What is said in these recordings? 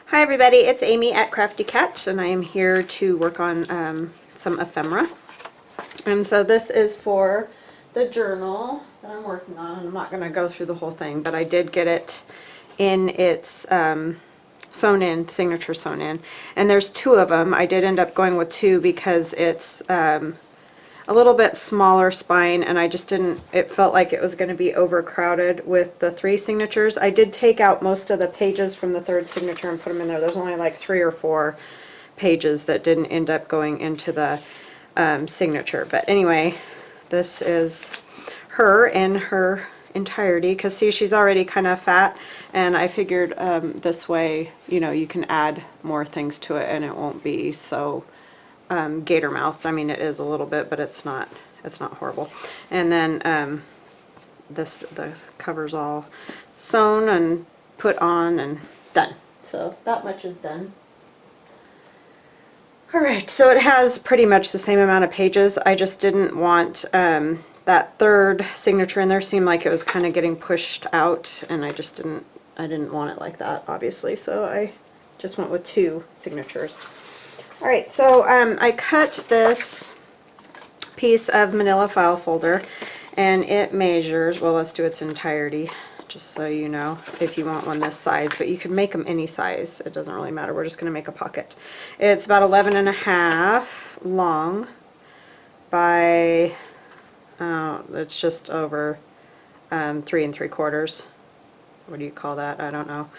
Hi everybody, it's Amy at Crafty Cat, and I am here to work on some ephemera. And so this is for the journal that I'm working on. I'm not going to go through the whole thing, but I did get it in its sewn in, signature sewn in. And there's two of them. I did end up going with two because it's a little bit smaller spine, and I just didn't, it felt like it was going to be overcrowded with the three signatures. I did take out most of the pages from the third signature and put them in there. There's only like 3 or 4 pages that didn't end up going into the signature. But anyway, this is her in her entirety, because see, she's already kind of fat, and I figured this way, you know, you can add more things to it and it won't be so gator mouthed. I mean, it is a little bit, but it's not horrible. And then the cover's all sewn and put on and done. So that much is done. Alright, so it has pretty much the same amount of pages. I just didn't want that third signature in there. Seemed like it was kind of getting pushed out, and I didn't want it like that, obviously, so I just went with 2 signatures. Alright, so I cut this piece of manila file folder, and it measures, well, let's do its entirety, just so you know, if you want one this size, but you can make them any size. It doesn't really matter. We're just going to make a pocket. It's about 11.5 long by, it's just over 3 3/4. What do you call that? I don't know.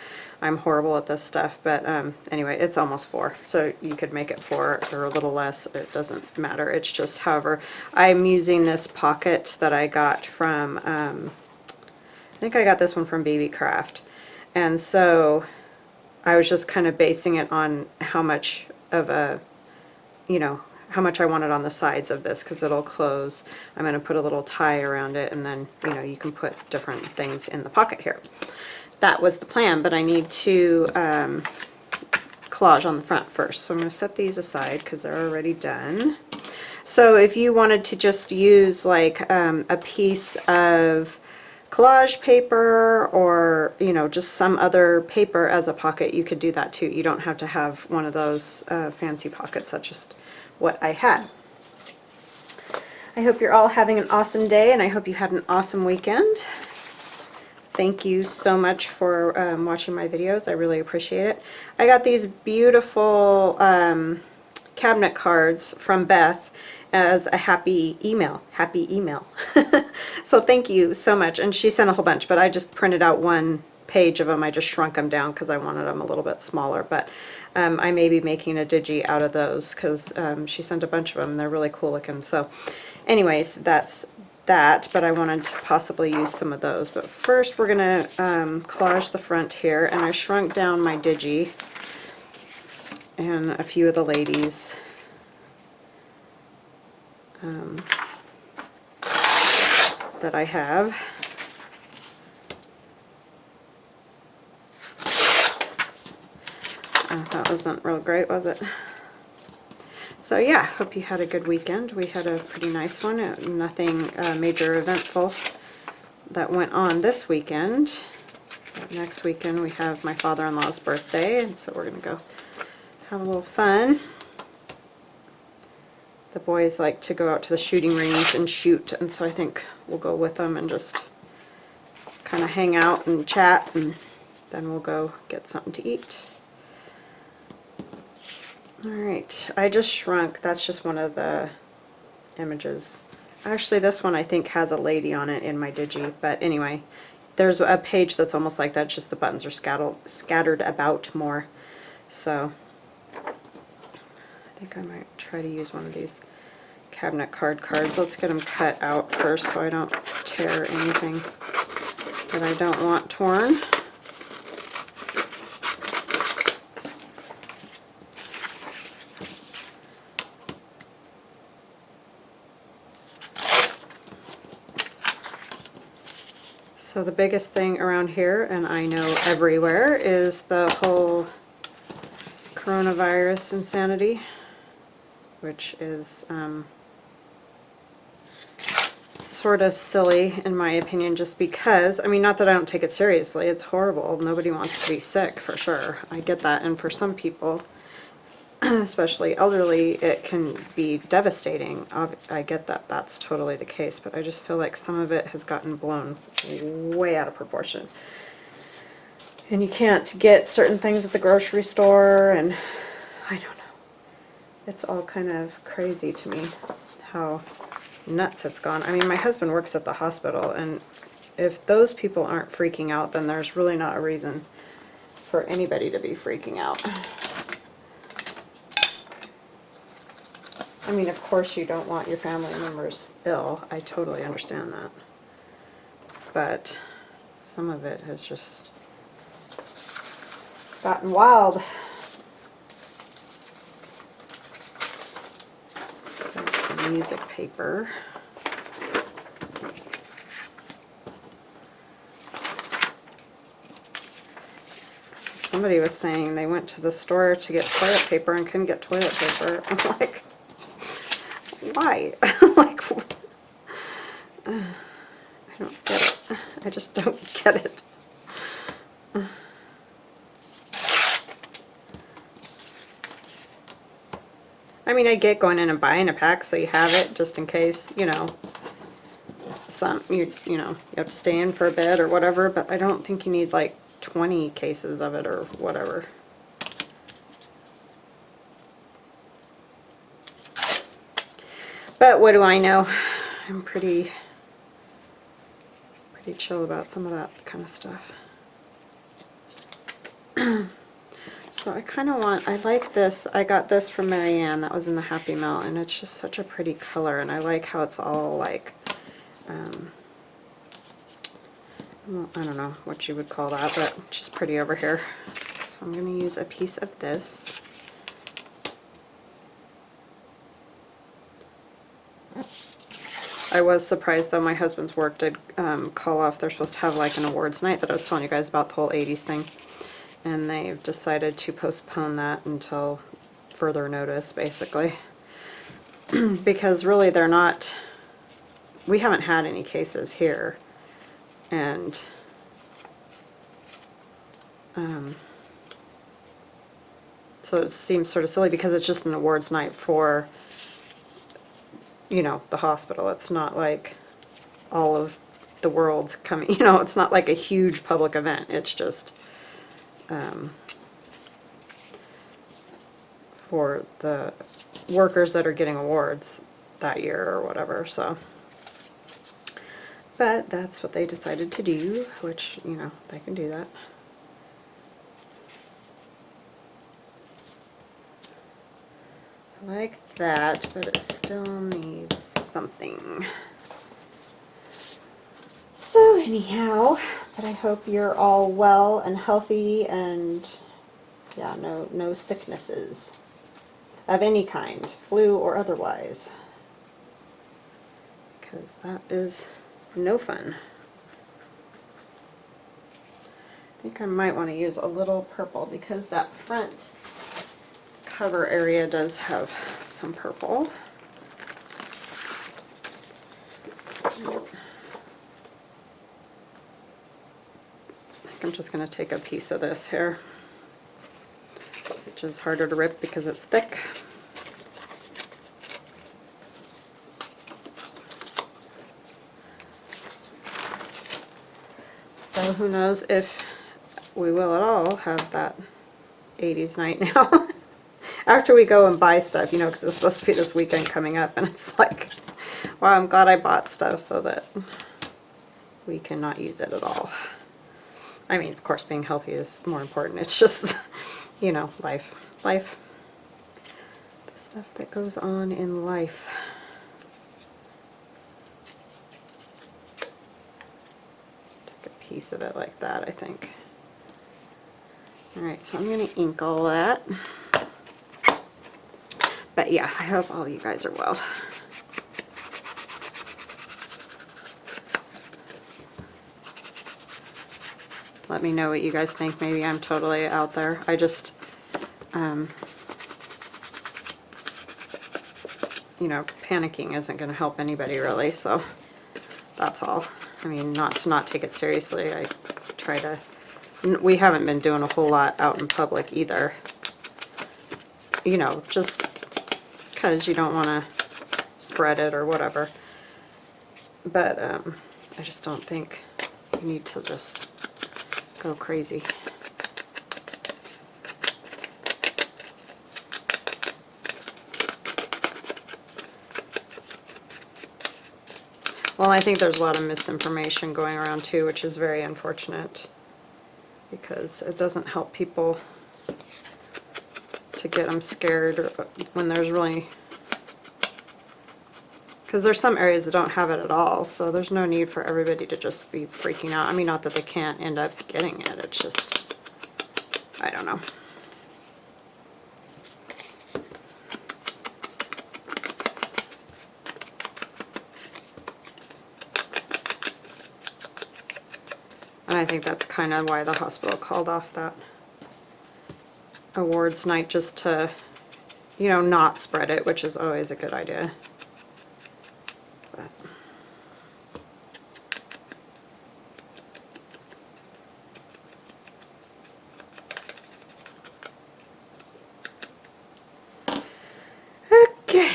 I'm horrible at this stuff, but anyway, it's almost 4. So you could make it 4 or a little less. It doesn't matter. It's just, however, I'm using this pocket that I got from, I think I got this one from Baby Craft. And so I was just kind of basing it on how much of a, you know, how much I wanted on the sides of this, because it'll close. I'm going to put a little tie around it, and then, you know, you can put different things in the pocket here. That was the plan, but I need to collage on the front first. So I'm going to set these aside because they're already done. So if you wanted to just use like a piece of collage paper, or, you know, just some other paper as a pocket, you could do that too. You don't have to have one of those fancy pockets. That's just what I had. I hope you're all having an awesome day, and I hope you had an awesome weekend. Thank you so much for watching my videos. I really appreciate it. I got these beautiful cabinet cards from Beth as a happy email. So thank you so much. And she sent a whole bunch, but I just printed out one page of them. I just shrunk them down because I wanted them a little bit smaller. But I may be making a digi out of those, because she sent a bunch of them. They're really cool looking. So anyways, that's that, but I wanted to possibly use some of those. But first we're gonna collage the front here, and I shrunk down my digi and a few of the ladies that I have. That wasn't real great, was it? So yeah, hope you had a good weekend. We had a pretty nice one. Nothing major eventful that went on this weekend. But next weekend we have my father-in-law's birthday, and so we're going to go have a little fun. The boys like to go out to the shooting range and shoot, and so I think we'll go with them and just kind of hang out and chat, and then we'll go get something to eat. Alright, I just shrunk. That's just one of the images. Actually, this one I think has a lady on it in my digi, but anyway, there's a page that's almost like that, just the buttons are scattered about more. So I think I might try to use one of these cabinet cards. Let's get them cut out first so I don't tear anything that I don't want torn. So the biggest thing around here, and I know everywhere, is the whole coronavirus insanity, which is sort of silly in my opinion, just because, I mean, not that I don't take it seriously, it's horrible. Nobody wants to be sick, for sure. I get that, and for some people, especially elderly, it can be devastating. I get that that's totally the case, but I just feel like some of it has gotten blown way out of proportion. And you can't get certain things at the grocery store, and I don't know. It's all kind of crazy to me how nuts it's gone. I mean, my husband works at the hospital, and if those people aren't freaking out, then there's really not a reason for anybody to be freaking out. I mean, of course you don't want your family members ill. I totally understand that. But some of it has just gotten wild. There's some music paper. Somebody was saying they went to the store to get toilet paper and couldn't get toilet paper. I'm like, why? Like, I don't get it. I just don't get it. I mean, I get going in and buying a pack so you have it just in case, you know, you have to stay in for a bit or whatever, but I don't think you need like 20 cases of it or whatever. But what do I know? I'm pretty chill about some of that kind of stuff. So I kind of want, I like this, I got this from Marianne, that was in the Happy Mail, and it's just such a pretty color, and I like how it's all like, well, I don't know what you would call that, but it's just pretty over here. So I'm going to use a piece of this. I was surprised though, my husband's work did call off. They're supposed to have like an awards night that I was telling you guys about, the whole 80s thing. And they've decided to postpone that until further notice, basically. Because really they're not, we haven't had any cases here. And so it seems sort of silly because it's just an awards night for, you know, the hospital. It's not like all of the world's coming, you know, it's not like a huge public event. It's just for the workers that are getting awards that year or whatever, so. But that's what they decided to do, which, you know, they can do that. I like that, but it still needs something. So anyhow, but I hope you're all well and healthy and, yeah, no sicknesses of any kind, flu or otherwise, because that is no fun. I think I might want to use a little purple because that front cover area does have some purple. I think I'm just going to take a piece of this here, which is harder to rip because it's thick. So who knows if we will at all have that 80s night now. After we go and buy stuff, you know, because it's supposed to be this weekend coming up, and it's like, wow, I'm glad I bought stuff so that we cannot use it at all. I mean, of course, being healthy is more important. It's just, you know, life. The stuff that goes on in life. Take a piece of it like that, I think. Alright, so I'm going to ink all that. But yeah, I hope all you guys are well. Let me know what you guys think. Maybe I'm totally out there. I just, you know, panicking isn't going to help anybody really, so That's all. I mean, not to not take it seriously. I try to, we haven't been doing a whole lot out in public either. You know, just because you don't want to spread it or whatever. But I just don't think you need to just go crazy. Well, I think there's a lot of misinformation going around too, which is very unfortunate, because it doesn't help people to get them scared when there's really, because there's some areas that don't have it at all, so there's no need for everybody to just be freaking out. I mean, not that they can't end up getting it, it's just, I don't know. And I think that's kind of why the hospital called off that awards night, just to, you know, not spread it, which is always a good idea. But okay.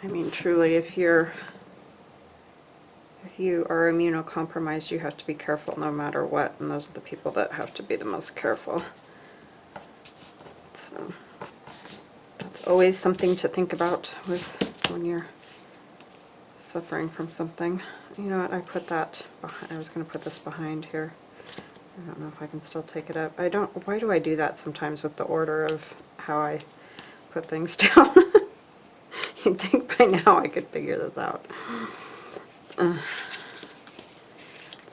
I mean, truly, if you are immunocompromised, you have to be careful no matter what, and those are the people that have to be the most careful. So that's always something to think about with when you're suffering from something. You know what, I put that behind, I was going to put this behind here. I don't know if I can still take it up. Why do I do that sometimes with the order of how I put things down? You'd think by now I could figure this out. That's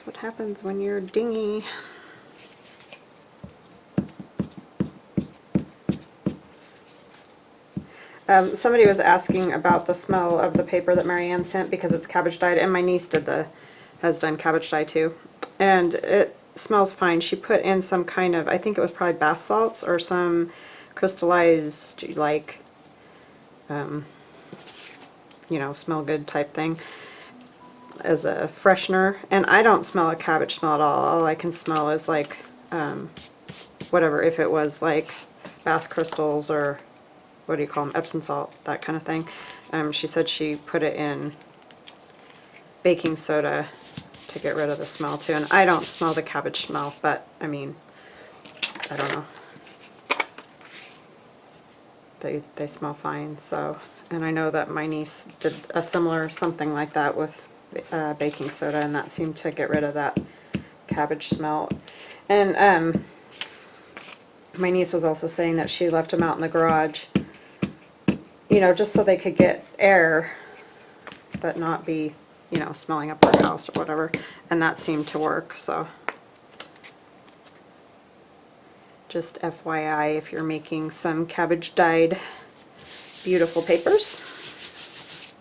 what happens when you're dingy. Somebody was asking about the smell of the paper that Marianne sent because it's cabbage dyed, and my niece has done cabbage dye too, and it smells fine. She put in some kind of, I think it was probably bath salts or some crystallized, like, you know, smell good type thing as a freshener, and I don't smell a cabbage smell at all. All I can smell is like whatever, if it was like bath crystals or what do you call them, Epsom salt, that kind of thing. She said she put it in baking soda to get rid of the smell too, and I don't smell the cabbage smell, but I mean, I don't know. They smell fine. So, and I know that my niece did a similar something like that with baking soda, and that seemed to get rid of that cabbage smell. And my niece was also saying that she left them out in the garage, you know, just so they could get air, but not be, you know, smelling up her house or whatever, and that seemed to work. So just FYI, if you're making some cabbage dyed beautiful papers,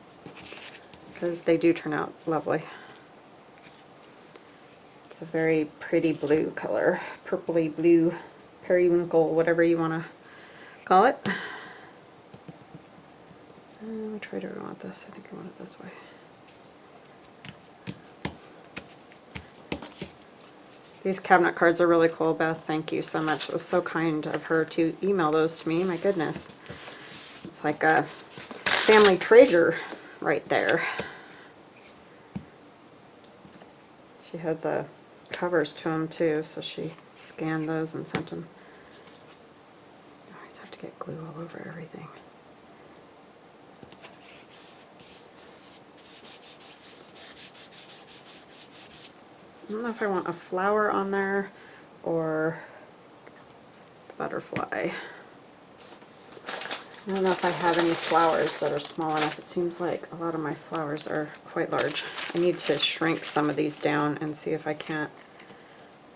because they do turn out lovely. It's a very pretty blue color, purpley blue, periwinkle, whatever you want to call it. Which way do I want this? I think I want it this way. These cabinet cards are really cool, Beth. Thank you so much. It was so kind of her to email those to me. My goodness. It's like a family treasure right there. She had the covers to them too, so she scanned those and sent them. I always have to get glue all over everything. I don't know if I want a flower on there or the butterfly. I don't know if I have any flowers that are small enough. It seems like a lot of my flowers are quite large. I need to shrink some of these down and see if I can't.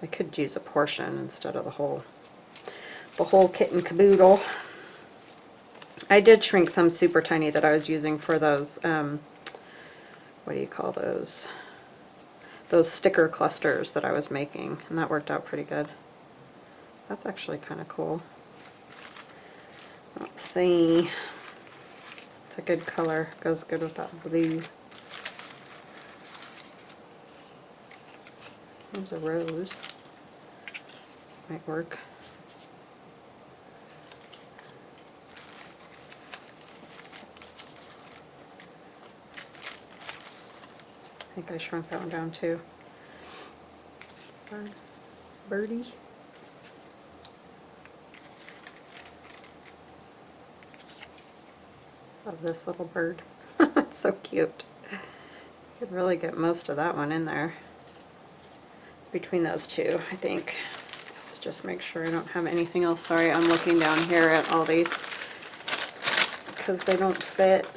I could use a portion instead of the whole kit and caboodle. I did shrink some super tiny that I was using for those, what do you call those? Those sticker clusters that I was making, and that worked out pretty good. That's actually kind of cool. Let's see. It's a good color. Goes good with that blue. There's a rose. Might work. I think I shrunk that one down too. Birdie. Love this little bird. It's so cute. You could really get most of that one in there. It's between those two, I think. Let's just make sure I don't have anything else. Sorry, I'm looking down here at all these because they don't fit.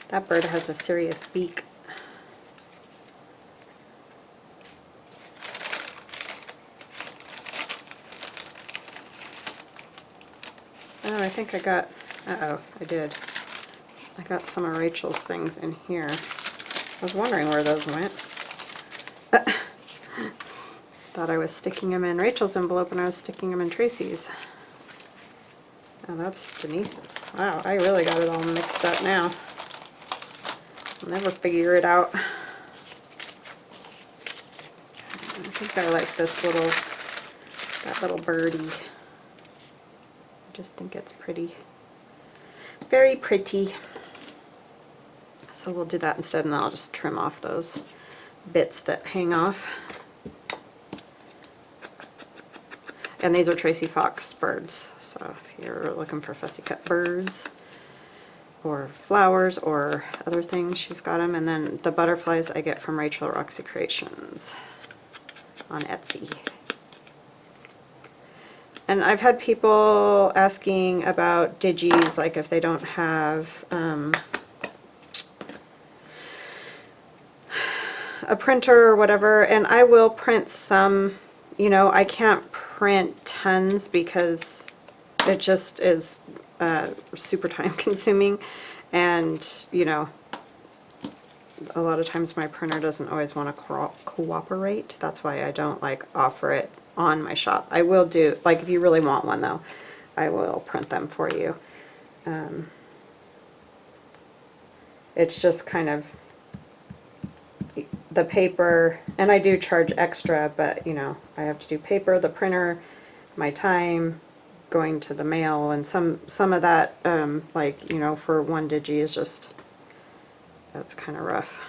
That bird has a serious beak. Oh, I think I got, uh-oh, I did. I got some of Rachel's things in here. I was wondering where those went. Thought I was sticking them in Rachel's envelope and I was sticking them in Tracy's. Oh, that's Denise's. Wow, I really got it all mixed up now. I'll never figure it out. I think I like this little, that little birdie. I just think it's pretty. Very pretty. So we'll do that instead, and then I'll just trim off those bits that hang off. And these are Tracy Fox birds. So if you're looking for fussy cut birds, or flowers, or other things, she's got them. And then the butterflies I get from Rachel Roxy Creations on Etsy. And I've had people asking about digis, like if they don't have a printer or whatever, and I will print some. You know, I can't print tons because it just is super time consuming, and you know, a lot of times my printer doesn't always want to cooperate. That's why I don't like offer it on my shop. I will do, like if you really want one though, I will print them for you. It's just kind of the paper, and I do charge extra, but you know, I have to do paper, the printer, my time, going to the mail, and some of that, like, you know, for one digi is just, that's kind of rough.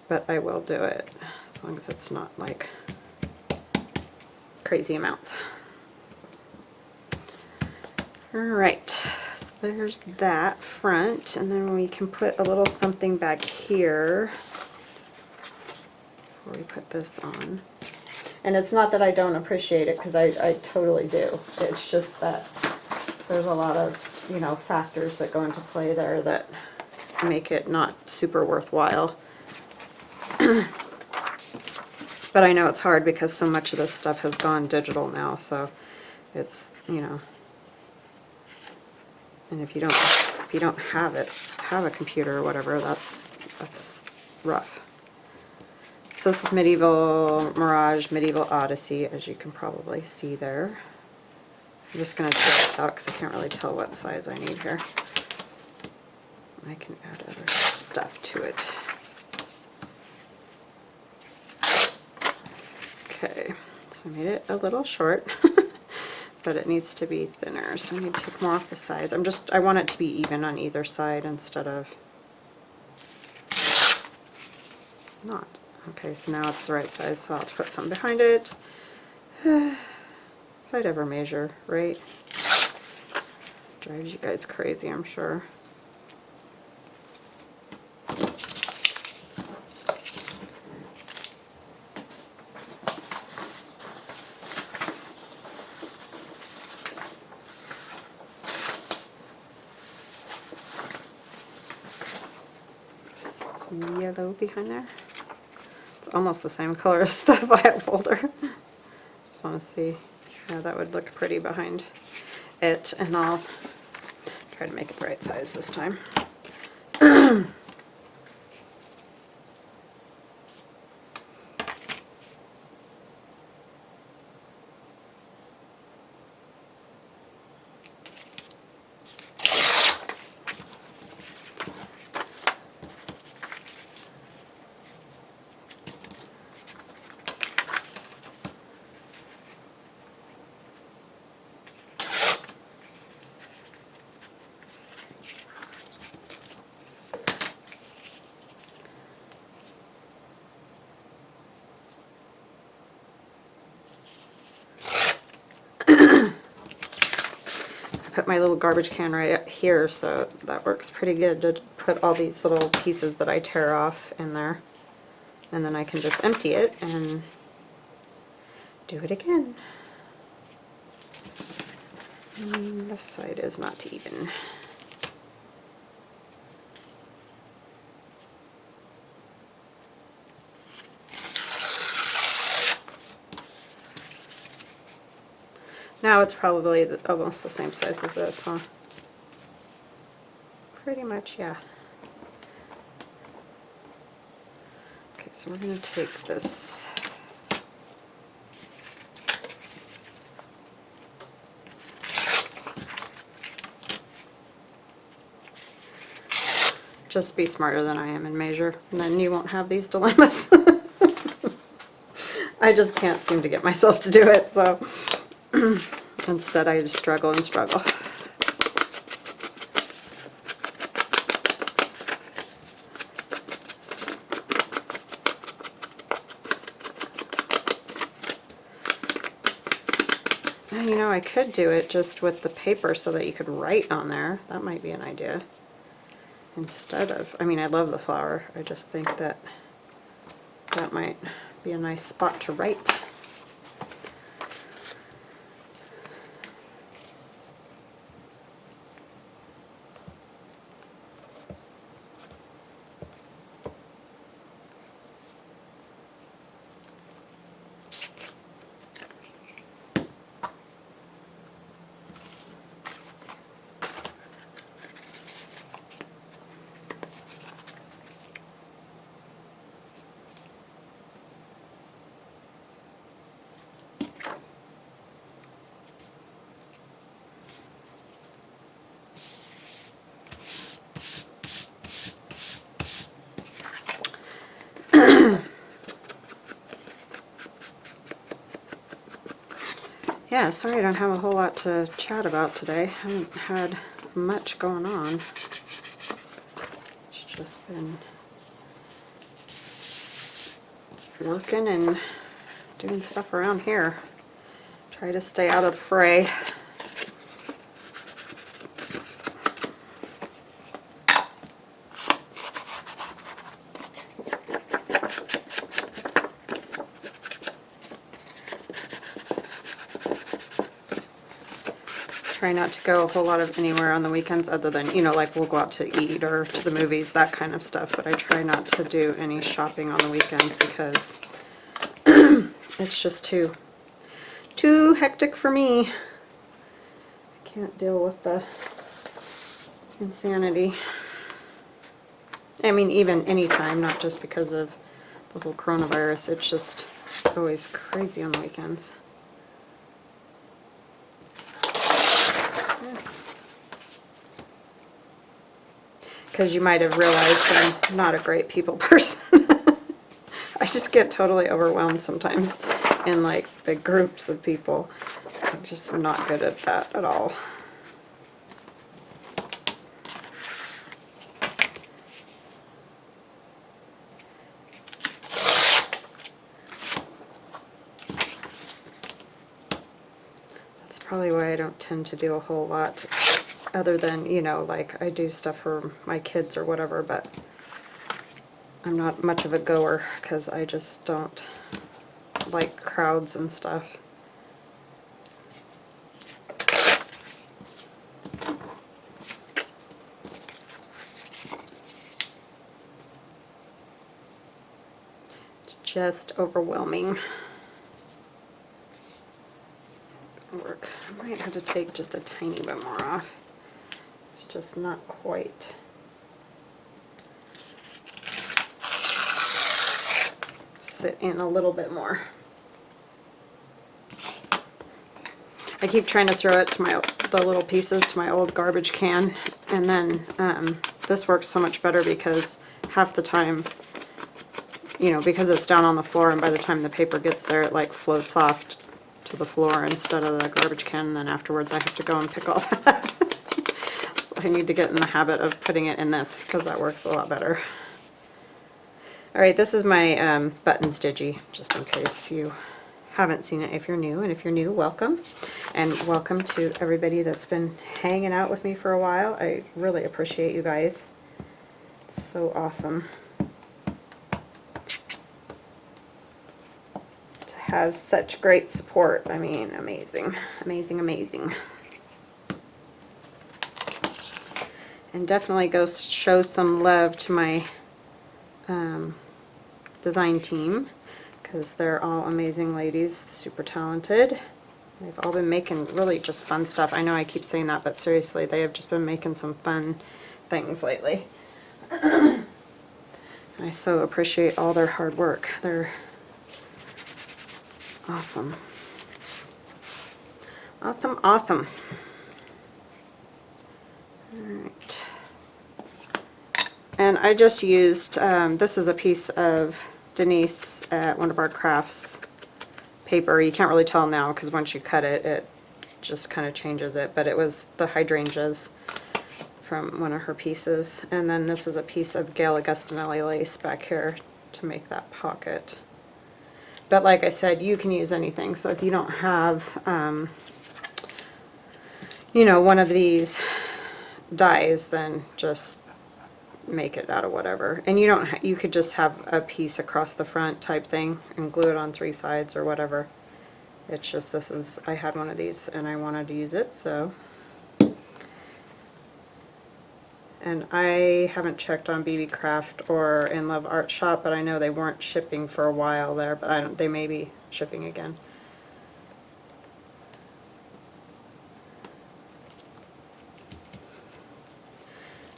But I will do it, as long as it's not like crazy amounts. Alright, so there's that front, and then we can put a little something back here before we put this on. And it's not that I don't appreciate it, because I totally do. It's just that there's a lot of, you know, factors that go into play there that make it not super worthwhile. But I know it's hard because so much of this stuff has gone digital now, so it's, you know, and if you don't have a computer or whatever, that's rough. So this is Medieval Mirage, Medieval Odyssey, as you can probably see there. I'm just going to tear this out because I can't really tell what size I need here. I can add other stuff to it. Okay, so I made it a little short, but it needs to be thinner, so I need to take more off the sides. I want it to be even on either side instead of not. Okay, so now it's the right size, so I'll have to put something behind it. If I'd ever measure, right? Drives you guys crazy, I'm sure. yellow behind there. It's almost the same color as the file folder. Just want to see how that would look pretty behind it, and I'll try to make it the right size this time. Put my little garbage can right up here, so that works pretty good to put all these little pieces that I tear off in there, and then I can just empty it and do it again. And this side is not even. Now it's probably almost the same size as this, huh? Pretty much, yeah. Okay, so we're going to take this. Just be smarter than I am and measure, and then you won't have these dilemmas. I just can't seem to get myself to do it, so instead I just struggle and struggle. You know, I could do it just with the paper so that you could write on there. That might be an idea. Instead of, I mean, I love the flower. I just think that that might be a nice spot to write. Yeah, sorry I don't have a whole lot to chat about today. I haven't had much going on. It's just been working and doing stuff around here. Try to stay out of the fray. Try not to go a whole lot of anywhere on the weekends other than, you know, like we'll go out to eat or to the movies, that kind of stuff, but I try not to do any shopping on the weekends because it's just too hectic for me. I can't deal with the insanity. I mean, even anytime, not just because of the whole coronavirus, it's just always crazy on the weekends. Because you might have realized I'm not a great people person. I just get totally overwhelmed sometimes in like big groups of people. I'm just not good at that at all. That's probably why I don't tend to do a whole lot. Other than, you know, like I do stuff for my kids or whatever, but I'm not much of a goer because I just don't like crowds and stuff. just overwhelming work. I might have to take just a tiny bit more off. It's just not quite. Sit in a little bit more. I keep trying to throw it to the little pieces to my old garbage can, and then this works so much better because half the time, you know, because it's down on the floor, and by the time the paper gets there, it like floats off to the floor instead of the garbage can, and then afterwards I have to go and pick all that up. So I need to get in the habit of putting it in this because that works a lot better. Alright, this is my buttons digi, just in case you haven't seen it if you're new, and if you're new, welcome. And welcome to everybody that's been hanging out with me for a while. I really appreciate you guys. It's so awesome to have such great support. I mean, amazing, amazing, amazing. And definitely go show some love to my design team, because they're all amazing ladies, super talented. They've all been making really just fun stuff. I know I keep saying that, but seriously, they have just been making some fun things lately. I so appreciate all their hard work. They're awesome. Awesome, awesome. Alright. And I just used, this is a piece of Denise at one of our crafts paper. You can't really tell now because once you cut it, it just kind of changes it, but it was the hydrangeas from one of her pieces. And then this is a piece of Gail Augustinelli lace back here to make that pocket. But like I said, you can use anything. So if you don't have, you know, one of these dies, then just make it out of whatever. And you don't you could just have a piece across the front type thing and glue it on 3 sides or whatever. It's just, this is, I had one of these and I wanted to use it, so. And I haven't checked on BB Craft or In Love Art Shop, but I know they weren't shipping for a while there, but I don't, they may be shipping again.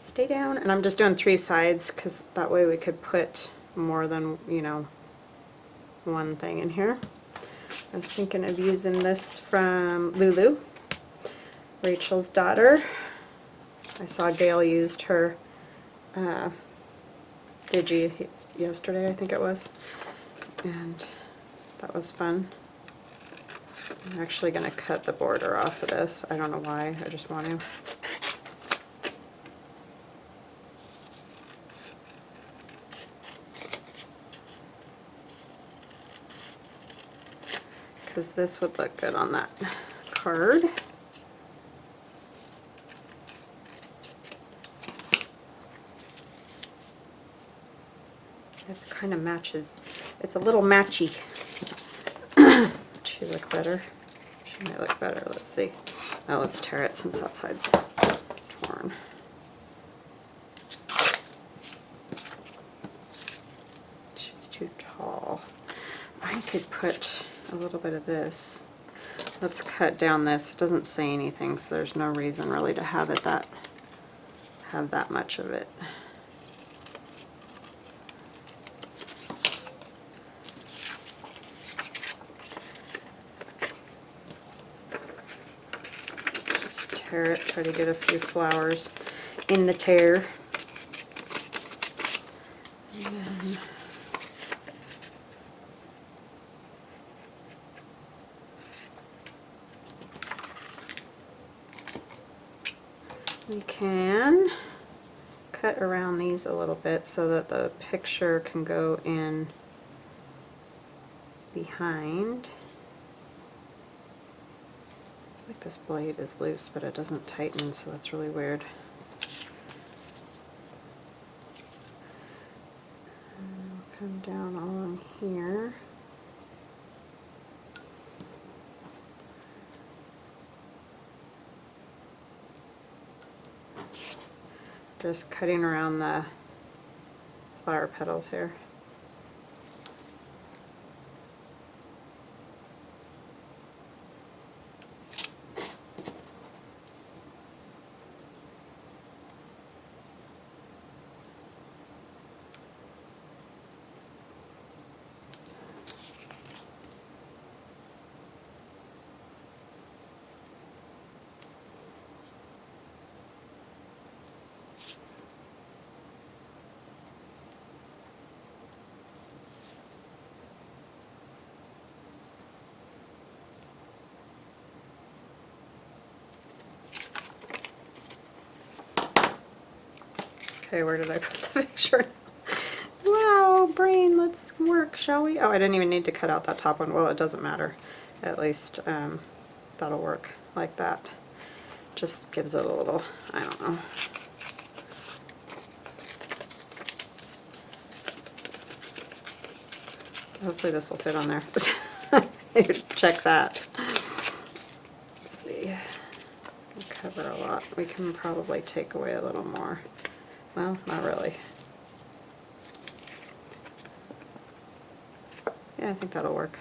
Stay down, and I'm just doing 3 sides because that way we could put more than, you know, one thing in here. I was thinking of using this from Lulu, Rachel's daughter. I saw Gail used her digi yesterday, I think it was, and that was fun. I'm actually going to cut the border off of this. I don't know why, I just want to. Because this would look good on that card. It kind of matches. It's a little matchy. She look better. She might look better. Let's see. Now let's tear it since that side's torn. She's too tall. I could put a little bit of this. Let's cut down this. It doesn't say anything, so there's no reason really to have it have that much of it. Just tear it, try to get a few flowers in the tear. And then we can cut around these a little bit so that the picture can go in behind. I think this blade is loose, but it doesn't tighten, so that's really weird. And we'll come down along here. Just cutting around the flower petals here. Okay, where did I put the picture? Wow, brain, let's work, shall we? Oh, I didn't even need to cut out that top one. Well, it doesn't matter. At least that'll work like that. Just gives it a little, I don't know. Hopefully this will fit on there. Check that. Let's see. It's going to cover a lot. We can probably take away a little more. Well, not really. Yeah, I think that'll work.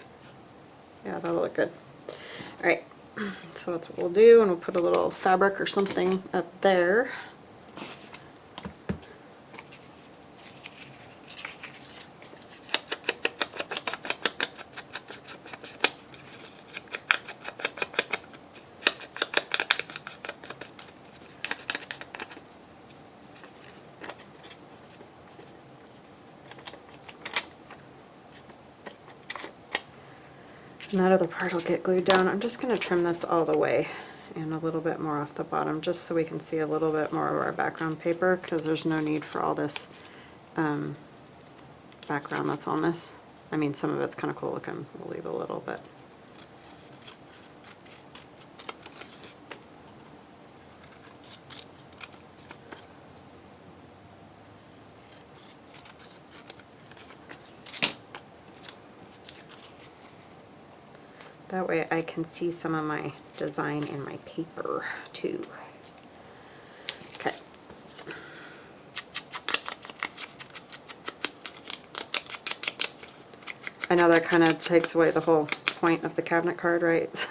Yeah, that'll look good. All right, so that's what we'll do, and we'll put a little fabric or something up there. And that other part will get glued down. I'm just going to trim this all the way and a little bit more off the bottom just so we can see a little bit more of our background paper, because there's no need for all this background that's on this. I mean, some of it's kind of cool looking. We'll leave a little bit. That way I can see some of my design in my paper too. Okay. I know that kind of takes away the whole point of the cabinet card, right?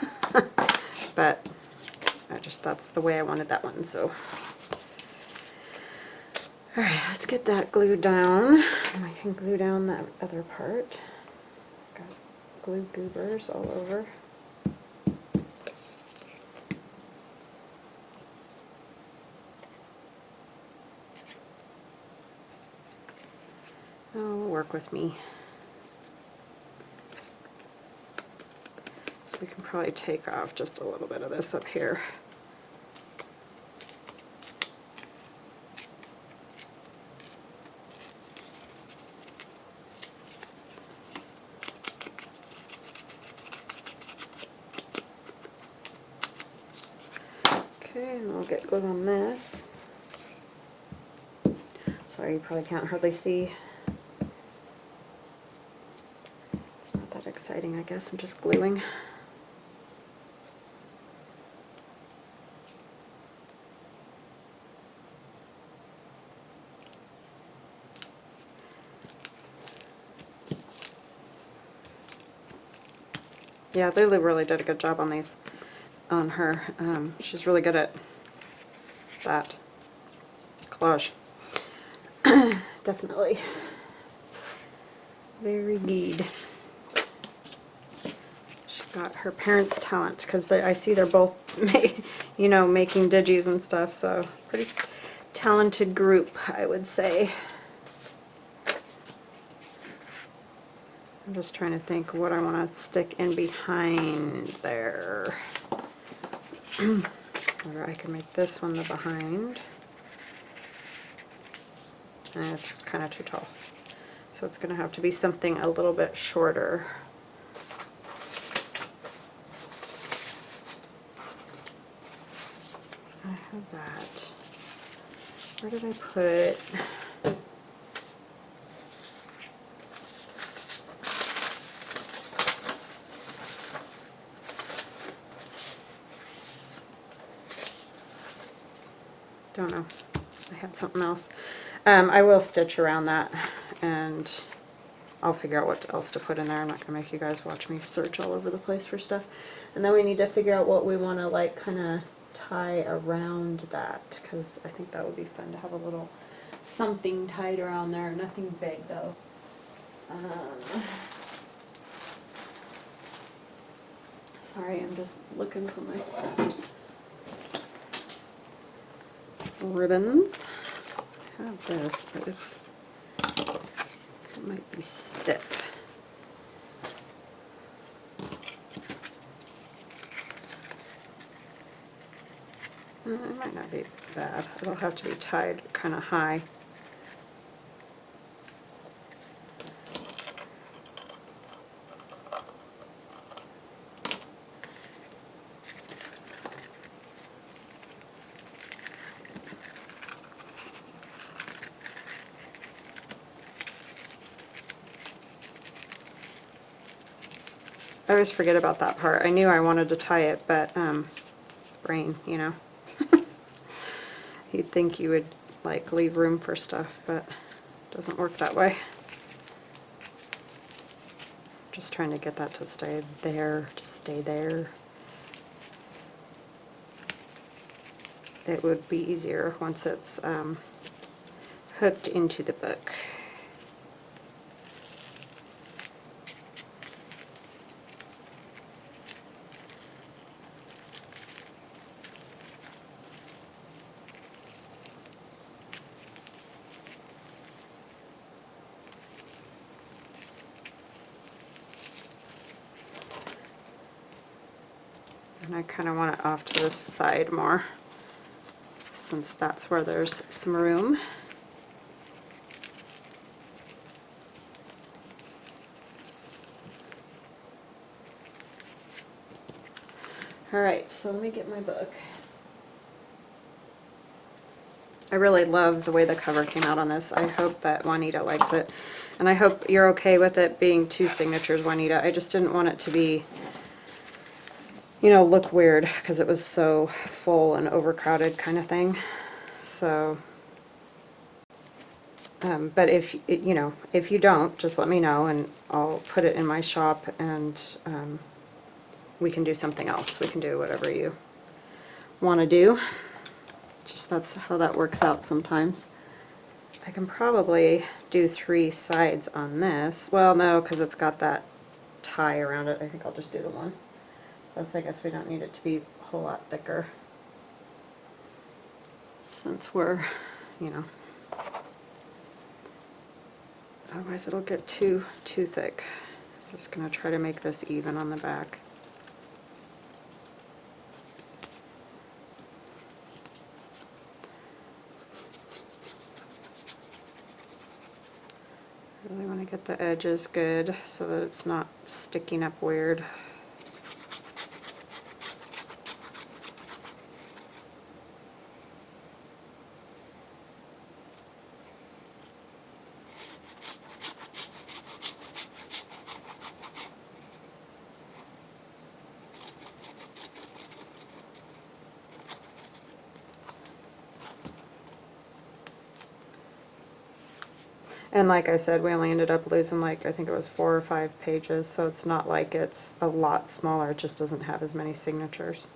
But that's the way I wanted that one, so. All right, let's get that glued down. And I can glue down that other part. Got glue goobers all over. Oh, work with me. So we can probably take off just a little bit of this up here. Okay, and we'll get glue on this. Sorry, you probably can't hardly see. It's not that exciting, I guess. I'm just gluing. Yeah, Lulu really did a good job on these, on her. She's really good at that collage. Definitely. Very good. She got her parents' talent, because I see they're both, you know, making digis and stuff, so pretty talented group, I would say. I'm just trying to think what I want to stick in behind there. Or I can make this one the behind. And it's kind of too tall. So it's going to have to be something a little bit shorter. I have that. Where did I put... Don't know. I had something else. I will stitch around that, and I'll figure out what else to put in there. I'm not going to make you guys watch me search all over the place for stuff. And then we need to figure out what we want to like kind of tie around that, because I think that would be fun to have a little something tied around there. Nothing big though. Sorry, I'm just looking for my ribbons. I have this, but it might be stiff. It might not be bad. It'll have to be tied kind of high. I always forget about that part. I knew I wanted to tie it, but brain, you know. You'd think you would like leave room for stuff, but it doesn't work that way. Just trying to get that to stay there, to stay there. It would be easier once it's hooked into the book. And I kind of want it off to the side more, since that's where there's some room. Alright, so let me get my book. I really love the way the cover came out on this. I hope that Juanita likes it. And I hope you're okay with it being 2 signatures, Juanita. I just didn't want it to be, you know, look weird because it was so full and overcrowded kind of thing. So, but if, you know, if you don't, just let me know and I'll put it in my shop and we can do something else. We can do whatever you want to do. Just that's how that works out sometimes. I can probably do 3 sides on this. Well, no, because it's got that tie around it. I think I'll just do the one. Plus, I guess we don't need it to be a whole lot thicker, since we're, you know, otherwise it'll get too thick. I'm just going to try to make this even on the back. I really want to get the edges good so that it's not sticking up weird. And like I said, we only ended up losing like, I think it was 4 or 5 pages, so it's not like it's a lot smaller, it just doesn't have as many signatures.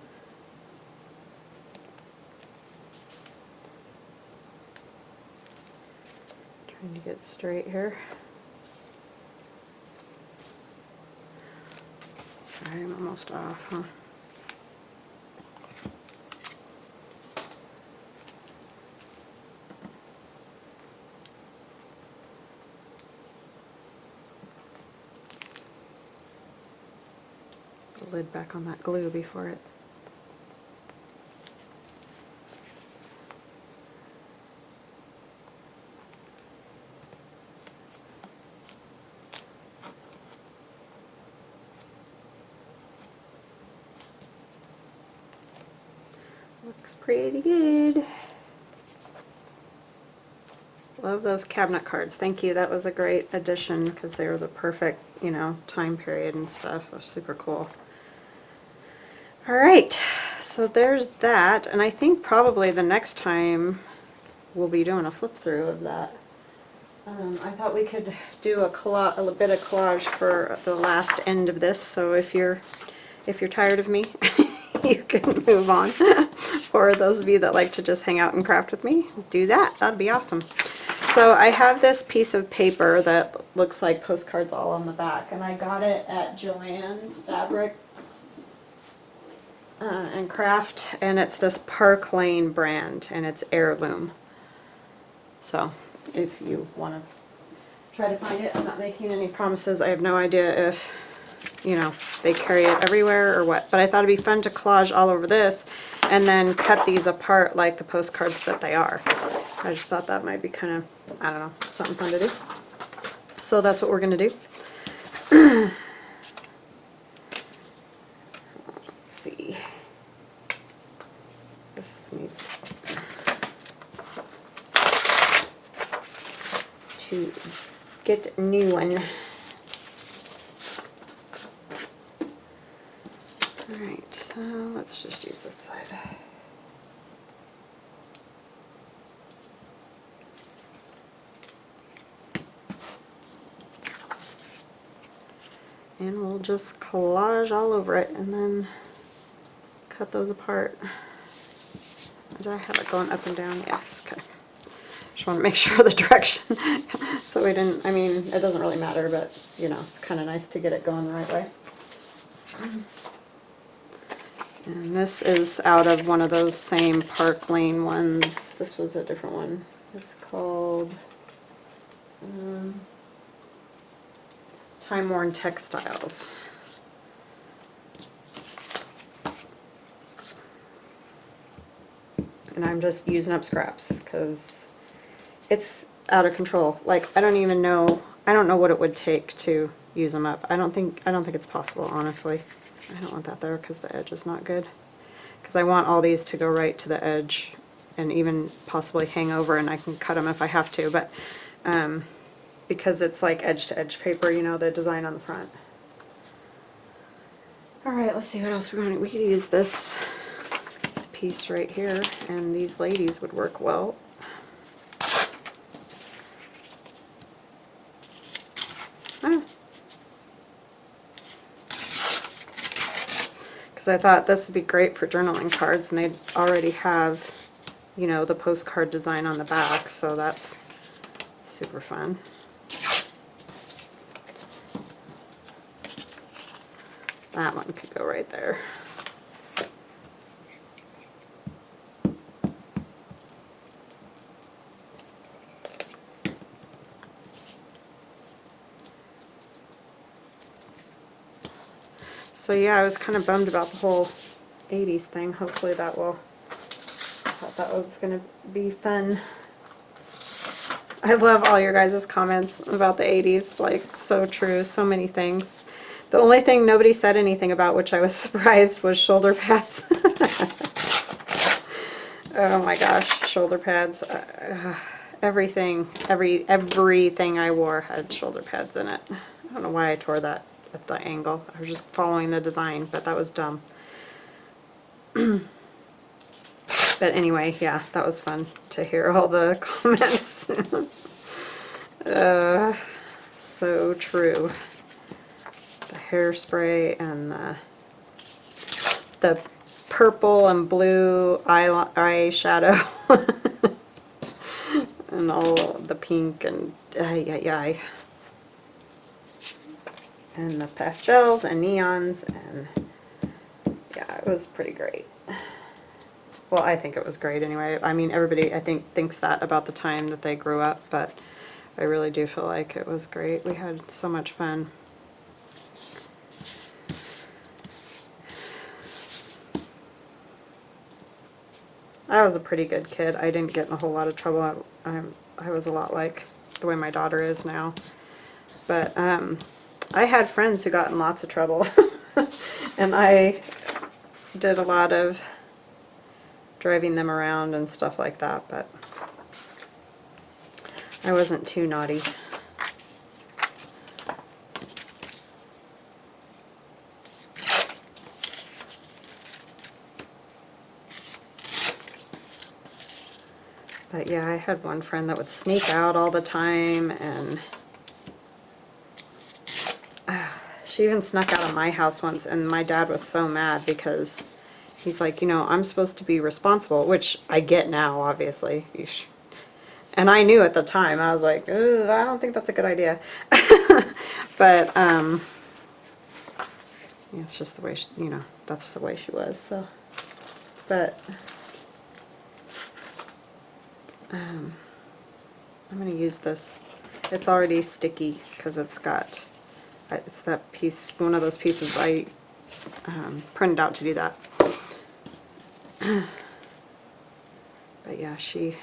Trying to get straight here. Sorry, I'm almost off, huh? Lid back on that glue before it. Looks pretty good. Love those cabinet cards. Thank you. That was a great addition because they were the perfect, you know, time period and stuff. They're super cool. Alright, so there's that, and I think probably the next time we'll be doing a flip through of that. I thought we could do a bit of collage for the last end of this, so if you're tired of me, you can move on. For those of you that like to just hang out and craft with me, do that. That'd be awesome. So I have this piece of paper that looks like postcards all on the back, and I got it at Joann's Fabric and Craft, and it's this Park Lane brand, and it's heirloom. So if you want to try to find it, I'm not making any promises. I have no idea if, you know, they carry it everywhere or what, but I thought it'd be fun to collage all over this and then cut these apart like the postcards that they are. I just thought that might be kind of, I don't know, something fun to do. So that's what we're going to do. Let's see. This needs to get a new one. Alright, so let's just use this side. And we'll just collage all over it and then cut those apart. Do I have it going up and down? Yes, okay. Just want to make sure the direction so we didn't, I mean, it doesn't really matter, but you know, it's kind of nice to get it going the right way. And this is out of one of those same Park Lane ones. This was a different one. It's called Time Worn Textiles. And I'm just using up scraps because it's out of control. Like, I don't know what it would take to use them up. I don't think it's possible, honestly. I don't want that there because the edge is not good. Because I want all these to go right to the edge and even possibly hang over, and I can cut them if I have to, but because it's like edge to edge paper, you know, the design on the front. Alright, let's see what else we're going to, we could use this piece right here, and these ladies would work well. Because I thought this would be great for journaling cards, and they'd already have, you know, the postcard design on the back, so that's super fun. That one could go right there. So yeah, I was kind of bummed about the whole 80s thing. Hopefully that will, I thought that was going to be fun. I love all your guys' comments about the 80s, like, so true, so many things. The only thing nobody said anything about, which I was surprised, was shoulder pads. Oh my gosh, shoulder pads. Everything I wore had shoulder pads in it. I don't know why I tore that at the angle. I was just following the design, but that was dumb. But anyway, yeah, that was fun to hear all the comments. So true. The hairspray and the purple and blue eyeshadow and all the pink and and the pastels and neons, and yeah, it was pretty great. Well, I think it was great anyway. I mean, everybody, I think, thinks that about the time that they grew up, but I really do feel like it was great. We had so much fun. I was a pretty good kid. I didn't get in a whole lot of trouble. I was a lot like the way my daughter is now. But I had friends who got in lots of trouble. And I did a lot of driving them around and stuff like that, but I wasn't too naughty. But yeah, I had one friend that would sneak out all the time, and she even snuck out of my house once, and my dad was so mad because he's like, you know, I'm supposed to be responsible, which I get now, obviously. And I knew at the time. I was like, I don't think that's a good idea. But it's just the way she, you know, that's the way she was. So, but I'm going to use this. It's already sticky because it's got, it's that piece, one of those pieces I printed out to do that. But yeah, she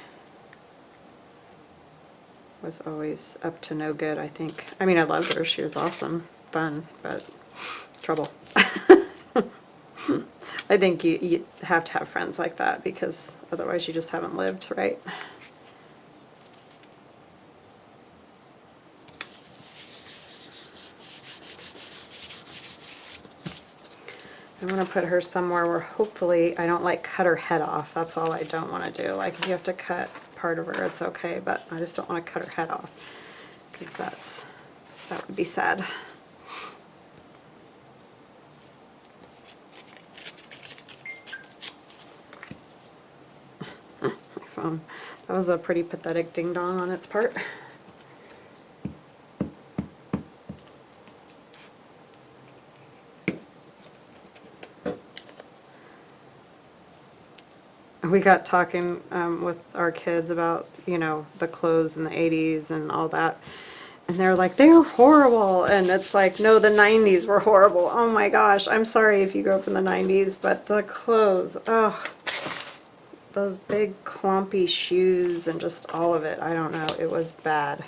was always up to no good, I think. I mean, I loved her. She was awesome, fun, but trouble. I think you have to have friends like that, because otherwise you just haven't lived, right? I'm going to put her somewhere where hopefully I don't like cut her head off. That's all I don't want to do. Like if you have to cut part of her, it's okay, but I just don't want to cut her head off because that would be sad. My phone. That was a pretty pathetic ding dong on its part. We got talking with our kids about, you know, the clothes in the 80s and all that. And they're like, they were horrible. And it's like, no, the 90s were horrible. Oh my gosh, I'm sorry if you grew up in the 90s, but the clothes, oh, those big clumpy shoes and just all of it. I don't know, it was bad.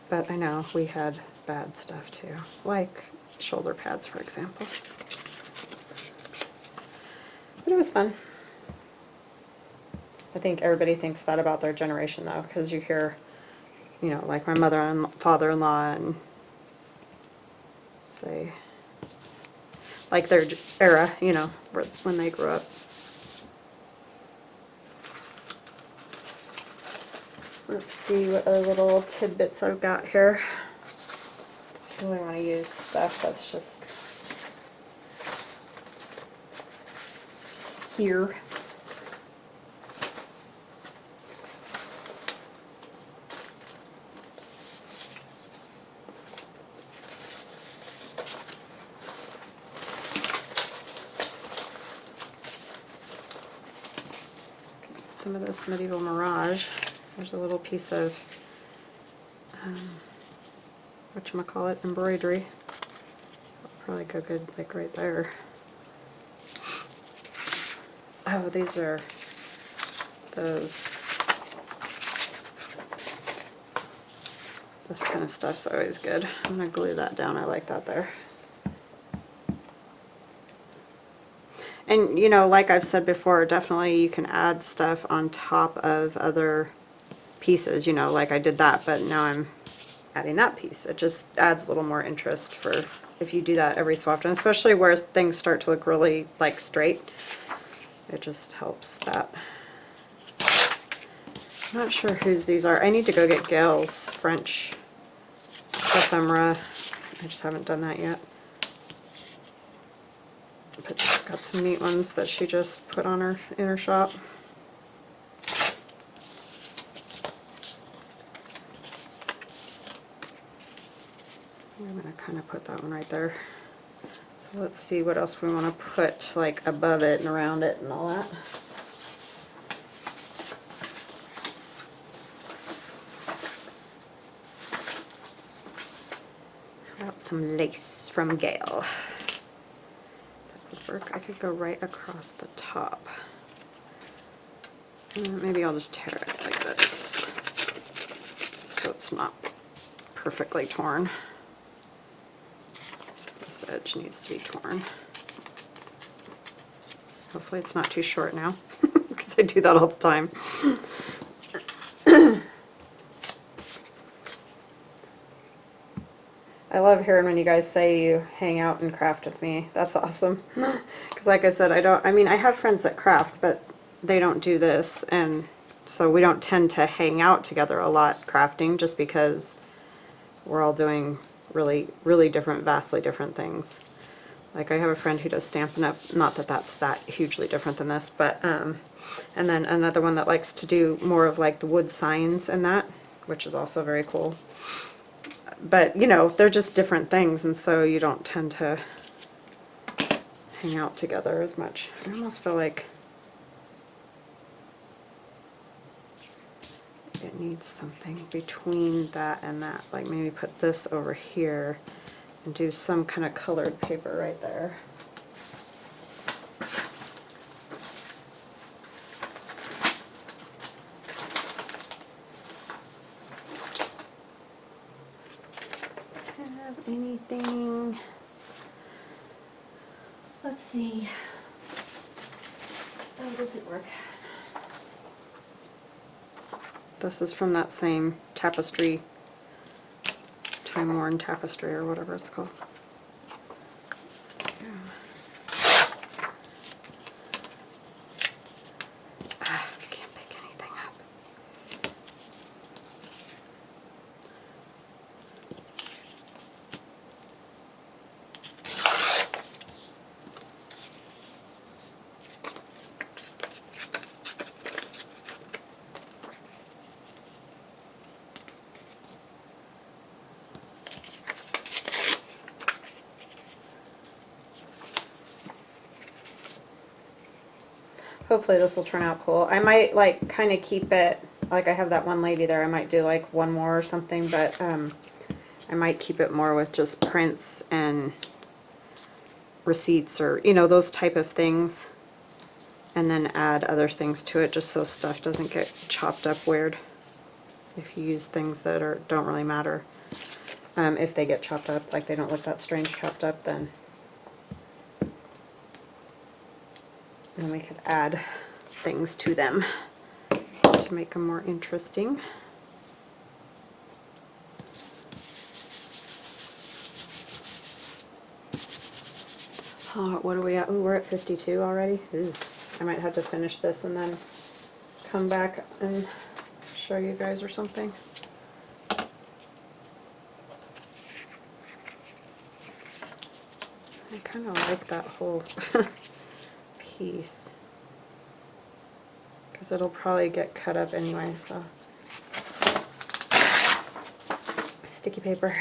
But I know we had bad stuff too, like shoulder pads, for example. But it was fun. I think everybody thinks that about their generation though, because you hear, you know, like my mother and father-in-law, and they, like their era, you know, when they grew up. Let's see what other little tidbits I've got here. I really want to use stuff that's just here. Some of this Medieval Mirage. There's a little piece of whatchamacallit, embroidery. Probably go good like right there. Oh, these are those. This kind of stuff's always good. I'm gonna glue that down. I like that there. And you know, like I've said before, definitely you can add stuff on top of other pieces, you know, like I did that, but now I'm adding that piece. It just adds a little more interest for if you do that every so often, especially where things start to look really like straight. It just helps that. I'm not sure whose these are. I need to go get Gail's French ephemera. I just haven't done that yet. But she's got some neat ones that she just put on her in her shop. I'm going to kind of put that one right there. So let's see what else we want to put like above it and around it and all that. How about some lace from Gail? That would work. I could go right across the top. Maybe I'll just tear it like this so it's not perfectly torn. This edge needs to be torn. Hopefully it's not too short now, because I do that all the time. I love hearing when you guys say you hang out and craft with me. That's awesome. Because like I said, I mean, I have friends that craft, but they don't do this, and so we don't tend to hang out together a lot crafting, just because we're all doing really, really different, vastly different things. Like I have a friend who does Stampin' Up, not that that's that hugely different than this, but and then another one that likes to do more of like the wood signs and that, which is also very cool. But you know, they're just different things, and so you don't tend to hang out together as much. I almost feel like it needs something between that and that, like maybe put this over here and do some kind of colored paper right there. Have anything? Let's see. How does it work? This is from that same tapestry Time worn tapestry or whatever it's called. Can't pick anything up. Hopefully this will turn out cool. I might like kind of keep it, like I have that one lady there, I might do like one more or something, but I might keep it more with just prints and receipts or, you know, those type of things. And then add other things to it just so stuff doesn't get chopped up weird. If you use things that don't really matter. If they get chopped up, like they don't look that strange chopped up, then we could add things to them to make them more interesting. Oh, what are we at? Ooh, we're at 52 already. Ooh, I might have to finish this and then come back and show you guys or something. I kind of like that whole piece because it'll probably get cut up anyway, so. Sticky paper.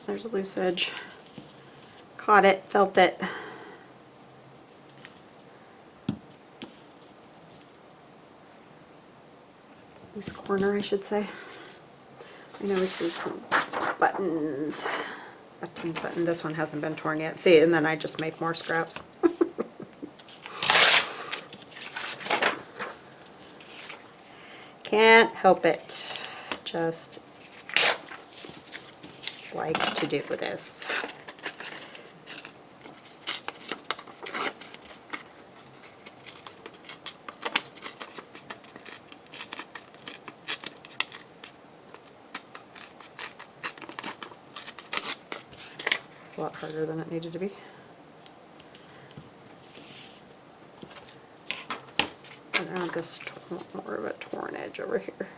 There's a loose edge. Caught it, felt it. Loose corner, I should say. I know this is some buttons. Button. This one hasn't been torn yet. See, and then I just make more scraps. Can't help it. Just like to do this. It's a lot harder than it needed to be. And I want this more of a torn edge over here.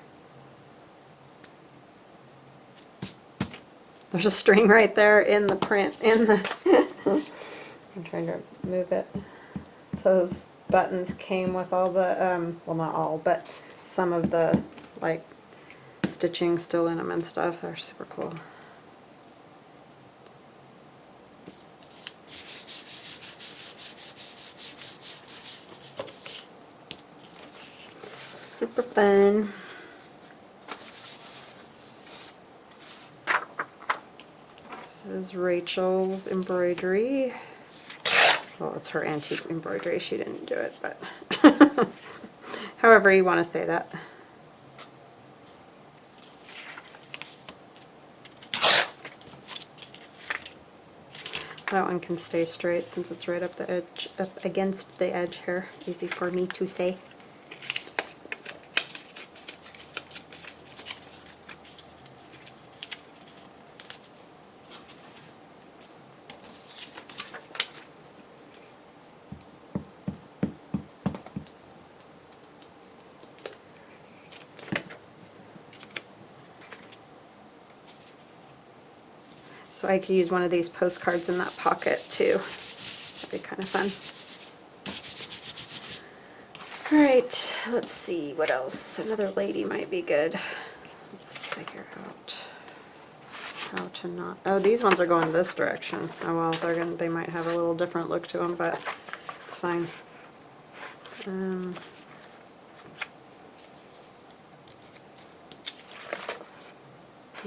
There's a string right there in the print, in the I'm trying to move it. Those buttons came with all the, well not all, but some of the like stitching still in them and stuff. They're super cool. Super fun. This is Rachel's embroidery. Well, it's her antique embroidery. She didn't do it, but however you want to say that. That one can stay straight since it's right up the edge, up against the edge here. Easy for me to say. So I could use one of these postcards in that pocket too. That'd be kind of fun. Alright, let's see what else. Another lady might be good. Let's figure out how to not... Oh, these ones are going this direction. Oh well, they might have a little different look to them, but it's fine.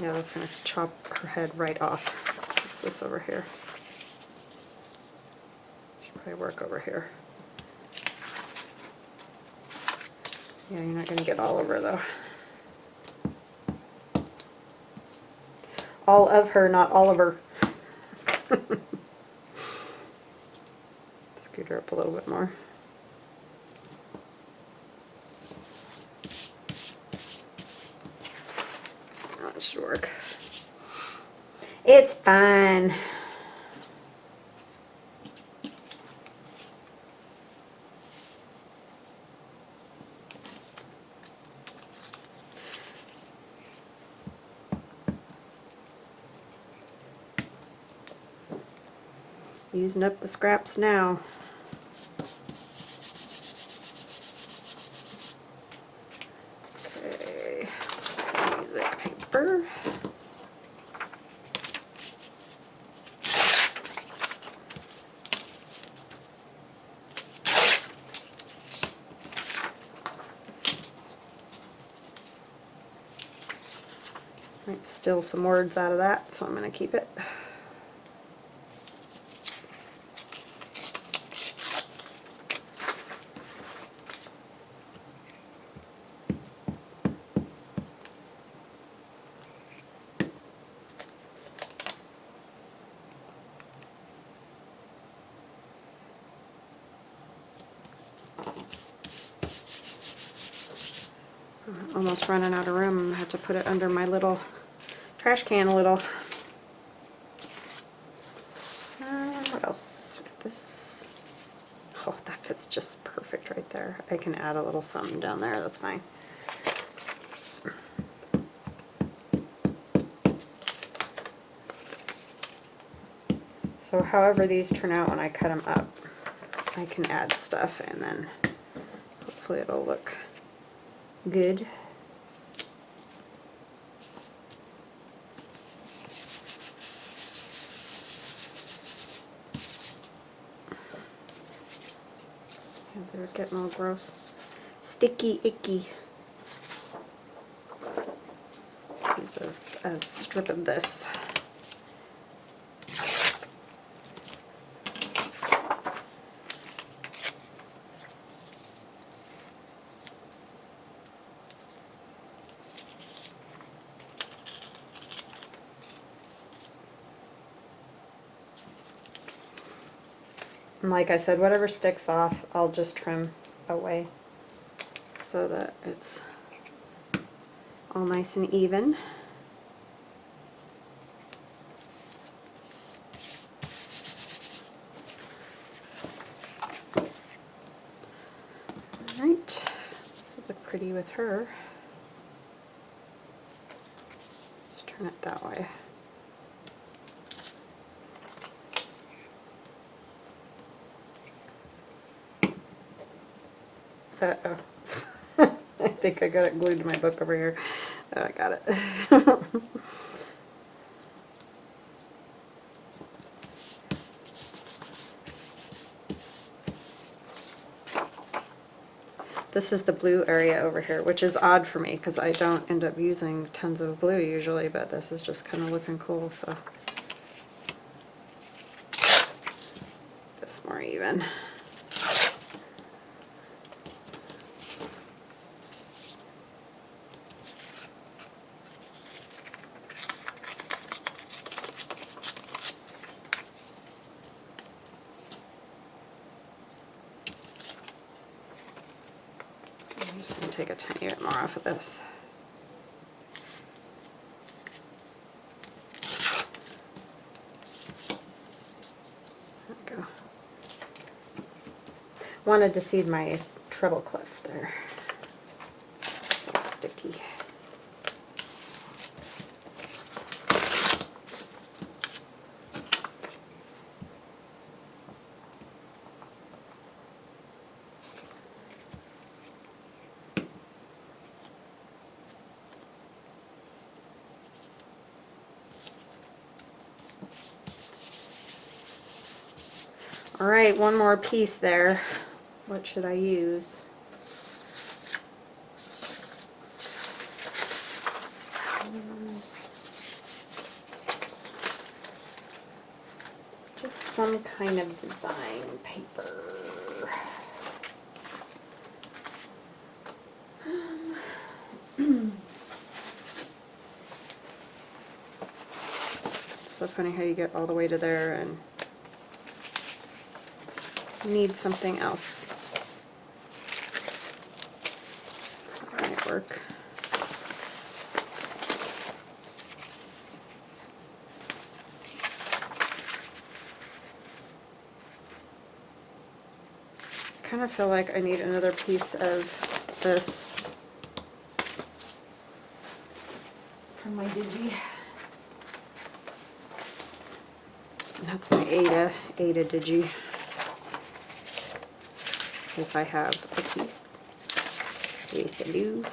Yeah, that's going to chop her head right off. What's this over here? Should probably work over here. Yeah, you're not going to get all over though. All of her, not all of her. Scoot her up a little bit more. That should work. It's fine. Using up the scraps now. Okay, some music paper. Might steal some words out of that, so I'm going to keep it. Almost running out of room. I have to put it under my little trash can a little. What else? This. Oh, that fits just perfect right there. I can add a little something down there. That's fine. So however these turn out when I cut them up, I can add stuff and then hopefully it'll look good. They're getting all gross. Sticky, icky. Use a strip of this. And like I said, whatever sticks off, I'll just trim away so that it's all nice and even. Alright, this will look pretty with her. Let's turn it that way. Uh-oh. I think I got it glued to my book over here. Oh, I got it. This is the blue area over here, which is odd for me because I don't end up using tons of blue usually, but this is just kind of looking cool, so. This more even. I'm just going to take a tiny bit more off of this. There we go. Wanted to seed my treble clef there. It's sticky. All right, one more piece there. What should I use? Just some kind of design paper. funny how you get all the way to there and need something else. That might work. I kind of feel like I need another piece of this from my Digi. That's my Ada Digi. If I have a piece. Yes, I do.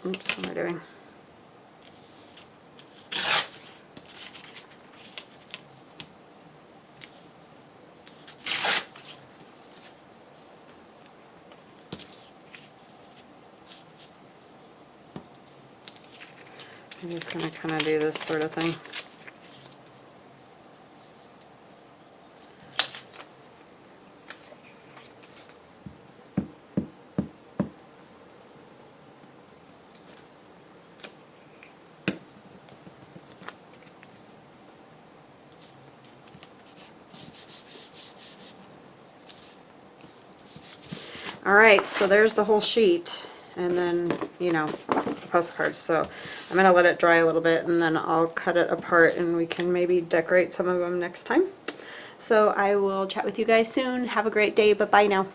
Oops, what am I doing? I'm just going to kind of do this sort of thing. Alright, so there's the whole sheet, and then, you know, the postcards. So I'm going to let it dry a little bit, and then I'll cut it apart, and we can maybe decorate some of them next time. So I will chat with you guys soon. Have a great day. Bye-bye now.